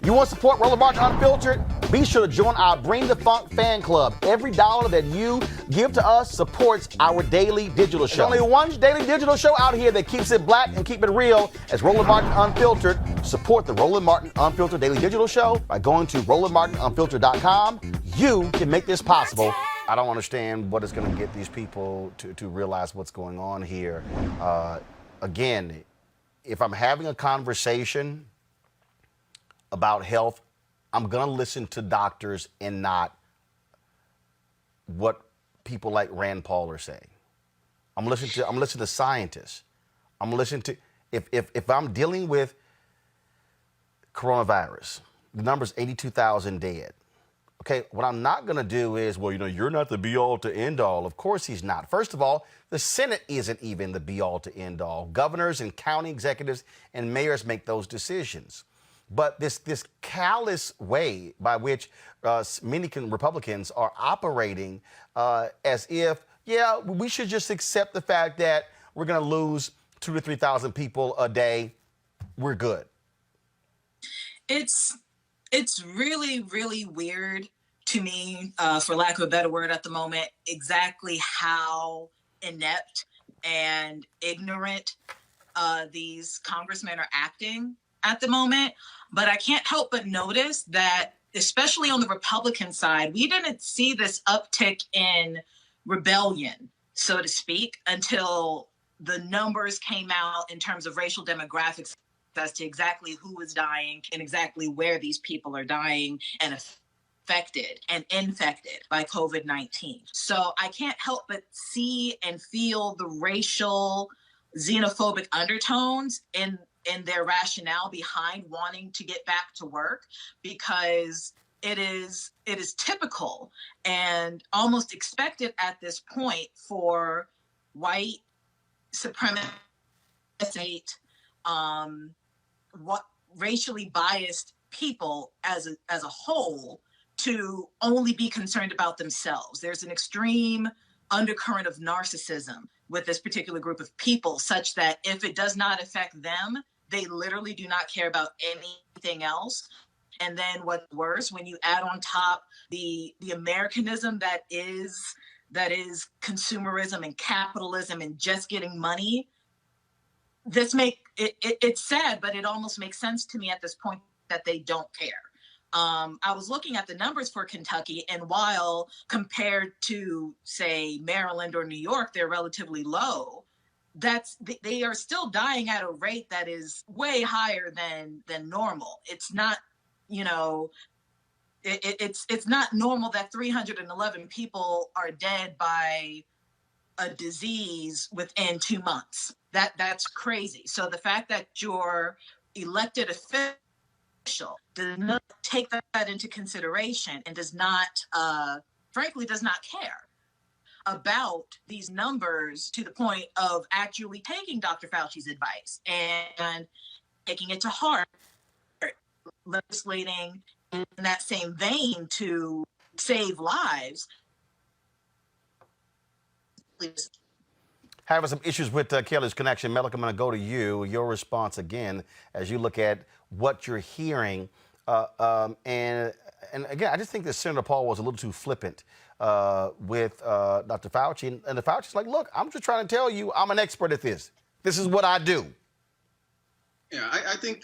You want to support Roland Martin Unfiltered? Be sure to join our Bring the Funk fan club. Every dollar that you give to us supports our daily digital show. There's only one daily digital show out here that keeps it black and keep it real as Roland Martin Unfiltered. Support the Roland Martin Unfiltered daily digital show by going to RolandMartinUnfiltered.com. You can make this possible. I don't understand what is going to get these people to realize what's going on here. Again, if I'm having a conversation about health, I'm going to listen to doctors and not what people like Rand Paul are saying. I'm listening to scientists. I'm listening to if I'm dealing with coronavirus, the number's 82,000 dead. Okay, what I'm not going to do is, well, you're not the be-all to end-all. Of course he's not. First of all, the Senate isn't even the be-all to end-all. Governors and county executives and mayors make those decisions. But this callous way by which many Republicans are operating as if, yeah, we should just accept the fact that we're going to lose 2,000 to 3,000 people a day. We're good. It's really, really weird to me, for lack of a better word at the moment, exactly how inept and ignorant these congressmen are acting at the moment. But I can't help but notice that, especially on the Republican side, we didn't see this uptick in rebellion, so to speak, until the numbers came out in terms of racial demographics as to exactly who is dying and exactly where these people are dying and affected and infected by COVID-19. So I can't help but see and feel the racial xenophobic undertones in their rationale behind wanting to get back to work, because it is typical and almost expected at this point for white supremacist, what racially biased people as a whole to only be concerned about themselves. There's an extreme undercurrent of narcissism with this particular group of people, such that if it does not affect them, they literally do not care about anything else. And then what's worse, when you add on top the Americanism that is consumerism and capitalism and just getting money, it's sad, but it almost makes sense to me at this point that they don't care. I was looking at the numbers for Kentucky, and while compared to, say, Maryland or New York, they're relatively low, they are still dying at a rate that is way higher than normal. It's not, it's not normal that 311 people are dead by a disease within 2 months. That's crazy. So the fact that your elected official does not take that into consideration and does not, frankly, does not care about these numbers to the point of actually taking Dr. Fauci's advice and taking it to heart, legislating in that same vein to save lives. Please. Having some issues with Kelly's connection. Melik, I'm going to go to you. Your response again as you look at what you're hearing. And again, I just think that Senator Paul was a little too flippant with Dr. Fauci. And the Fauci's like, look, I'm just trying to tell you I'm an expert at this. This is what I do. Yeah, I think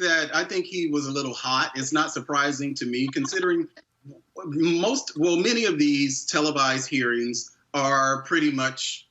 he was a little hot. It's not surprising to me, considering many of these televised hearings are pretty much,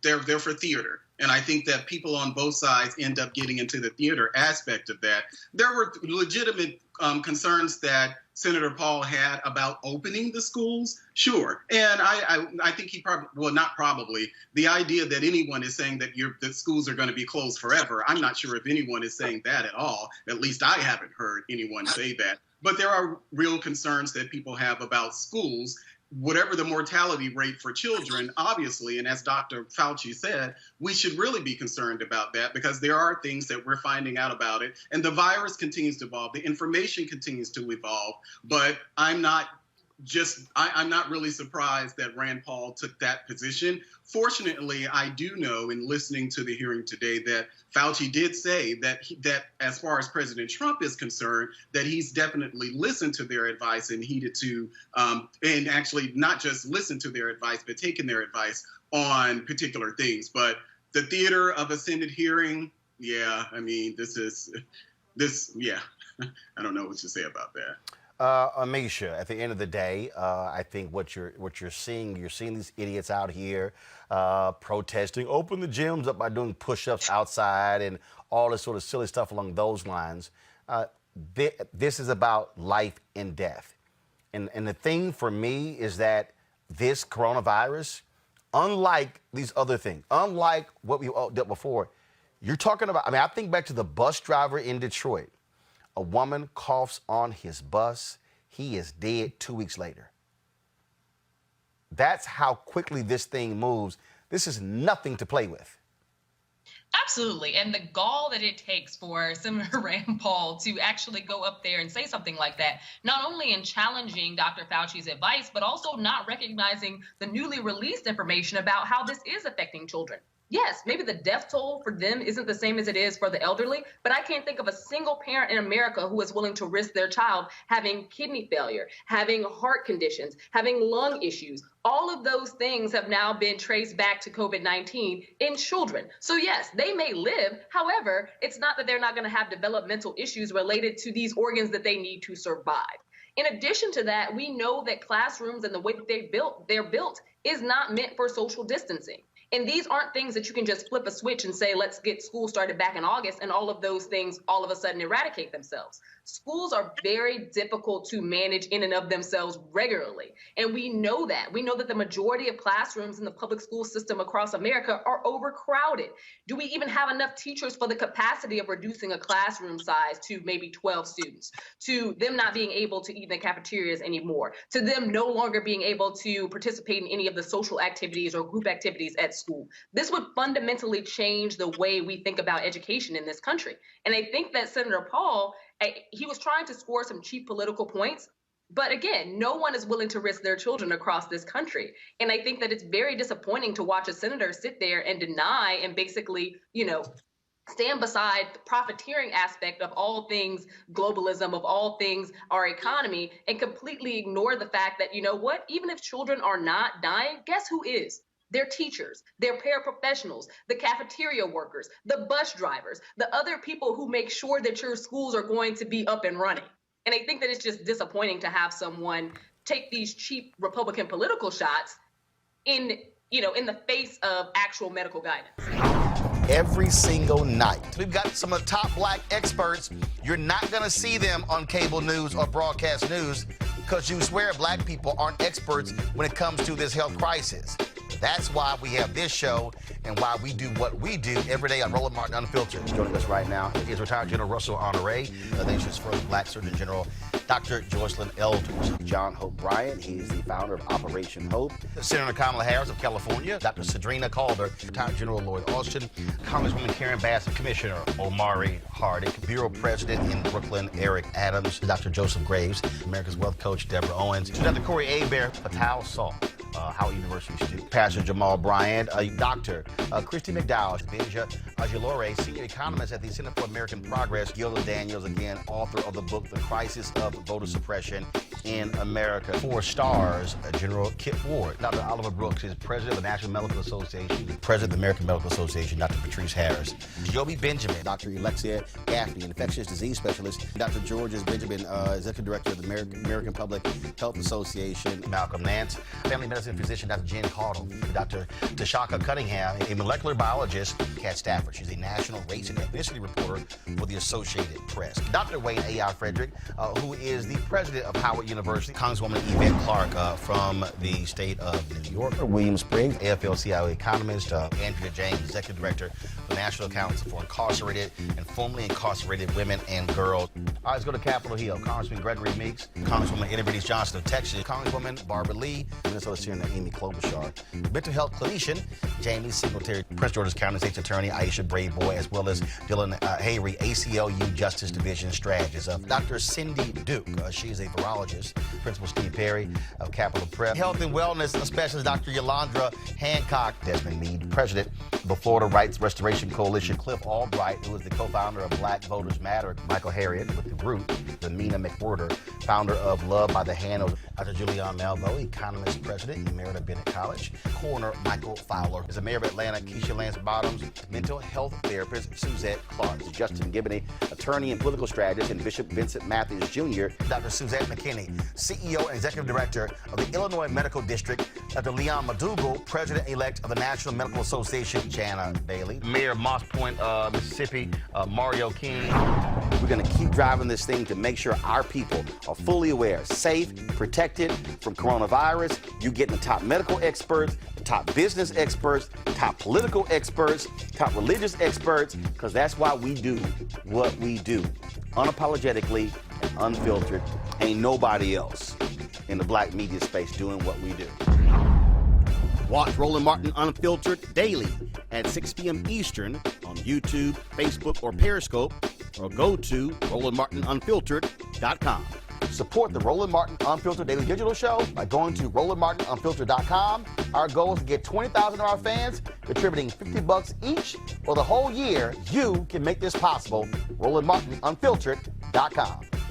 they're for theater. And I think that people on both sides end up getting into the theater aspect of that. There were legitimate concerns that Senator Paul had about opening the schools, sure. And I think he probably, well, not probably, the idea that anyone is saying that the schools are going to be closed forever, I'm not sure if anyone is saying that at all. At least I haven't heard anyone say that. But there are real concerns that people have about schools. Whatever the mortality rate for children, obviously, and as Dr. Fauci said, we should really be concerned about that, because there are things that we're finding out about it, and the virus continues to evolve, the information continues to evolve, but I'm not I'm not really surprised that Rand Paul took that position. Fortunately, I do know in listening to the hearing today that Fauci did say that that as far as President Trump is concerned, that he's definitely listened to their advice and heeded to, and actually not just listened to their advice, but taken their advice on particular things. But the theater of a Senate hearing, yeah, I mean, yeah, I don't know what to say about that. Ameshia, at the end of the day, I think what you're seeing these idiots out here protesting, open the gyms up by doing push-ups outside and all this sort of silly stuff along those lines. This is about life and death. And the thing for me is that this coronavirus, unlike these other things, unlike what we all did before, you're talking about, I mean, I think back to the bus driver in Detroit. A woman coughs on his bus. He is dead 2 weeks later. That's how quickly this thing moves. This is nothing to play with. Absolutely. And the gall that it takes for Senator Rand Paul to actually go up there and say something like that, not only in challenging Dr. Fauci's advice, but also not recognizing the newly released information about how this is affecting children. Yes, maybe the death toll for them isn't the same as it is for the elderly, but I can't think of a single parent in America who is willing to risk their child having kidney failure, having heart conditions, having lung issues. All of those things have now been traced back to COVID-19 in children. So yes, they may live. However, it's not that they're not going to have developmental issues related to these organs that they need to survive. In addition to that, we know that classrooms and the way that they're built is not meant for social distancing. And these aren't things that you can just flip a switch and say, let's get school started back in August, and all of those things all of a sudden eradicate themselves. Schools are very difficult to manage in and of themselves regularly. And we know that. We know that the majority of classrooms in the public school system across America are overcrowded. Do we even have enough teachers for the capacity of reducing a classroom size to maybe 12 students, to them not being able to eat in the cafeterias anymore, to them no longer being able to participate in any of the social activities or group activities at school? This would fundamentally change the way we think about education in this country. And I think that Senator Paul, he was trying to score some cheap political points. But again, no one is willing to risk their children across this country. And I think that it's very disappointing to watch a senator sit there and deny and basically, stand beside the profiteering aspect of all things globalism, of all things our economy, and completely ignore the fact that, even if children are not dying, guess who is? Their teachers, their paraprofessionals, the cafeteria workers, the bus drivers, the other people who make sure that your schools are going to be up and running. And I think that it's just disappointing to have someone take these cheap Republican political shots in the face of actual medical guidance. Every single night. We've got some of the top black experts. You're not going to see them on cable news or broadcast news because you swear black people aren't experts when it comes to this health crisis. That's why we have this show and why we do what we do every day on Roland Martin Unfiltered. Joining us right now is retired General Russell Honore, the nation's first black Surgeon General, Dr. Joycelyn Elders. John Hope Bryant, he's the founder of Operation Hope. Senator Kamala Harris of California, Dr. Cedrina Calder, retired General Lloyd Austin, Congresswoman Karen Bass, Commissioner Omari Hardick, Bureau President in Brooklyn, Eric Adams, Dr. Joseph Graves, America's Wealth Coach, Deborah Owens, Dr. Corey Abear, Patel Salt, Howard University student, Pastor Jamal Bryant, Dr. Christy McDowell, Benja Ajilore, senior economist at the Center for American Progress, Gilda Daniels, again, author of the book, The Crisis of Voter Suppression in America. 4 stars, General Kip Ward. Dr. Oliver Brooks is president of the National Medical Association, president of the American Medical Association, Dr. Patrice Harris. Joby Benjamin, Dr. Alexia Gaffney, infectious disease specialist, Dr. Georges Benjamin, executive director of the American Public Health Association, Malcolm Nance, family medicine physician, Dr. Jen Caudle, Dr. Tashaka Cunningham, a molecular biologist, Kat Stafford. She's a national race and ethnicity reporter for the Associated Press. Dr. Wayne A.I. Frederick, who is the president of Howard University, Congresswoman Yvette Clarke from the state of New York, William Spriggs, AFL-CIO economist, Andrea James, executive director of the National Council for Incarcerated and Formerly Incarcerated Women and Girls. All right, let's go to Capitol Hill. Congressman Gregory Meeks, Congresswoman Eddie Bernice Johnson of Texas, Congresswoman Barbara Lee, Minnesota Senator Amy Klobuchar, mental health clinician Jamie Singletary, Prince George's County State's Attorney Aisha Brayboy, as well as Dylan HAYRE, ACLU Justice Division strategist. Dr. Cindy Duke, she is a virologist Partners, Principal Steve Perry of Capital Prep, Health and Wellness Specialist Dr. Yolandra Hancock, Desmond Meade, President of the Florida Rights Restoration Coalition, Cliff Albright, who is the co-founder of Black Voters Matter, Michael Harriet with The Root, Mina McWhorter, founder of Love by the Hand, Dr. Julianne Malvo, economist, president, Emerita Bennett College, coroner Michael Fowler, is the mayor of Atlanta, KEISHA Lance Bottoms, mental health therapist Suzette Clark, Justin Gibney, attorney and political strategist, and Bishop Vincent Matthews Jr., Dr. Suzette McKinney, CEO and executive director of the Illinois Medical District, Dr. Leon McDougall, president-elect of the National Medical Association, Jana Bailey, mayor of Moss Point, Mississippi, Mario King. We're going to keep driving this thing to make sure our people are fully aware, safe, protected from coronavirus. You getting the top medical experts, top business experts, top political experts, top religious experts, because that's why we do what we do. Unapologetically and unfiltered. Ain't nobody else in the black media space doing what we do. Watch Roland Martin Unfiltered daily at 6 p.m. Eastern on YouTube, Facebook, or Periscope, or go to RolandMartinUnfiltered.com. Support the Roland Martin Unfiltered Daily Digital Show by going to RolandMartinUnfiltered.com. Our goal is to get 20,000 of our fans contributing $50 each for the whole year. You can make this possible. RolandMartinUnfiltered.com.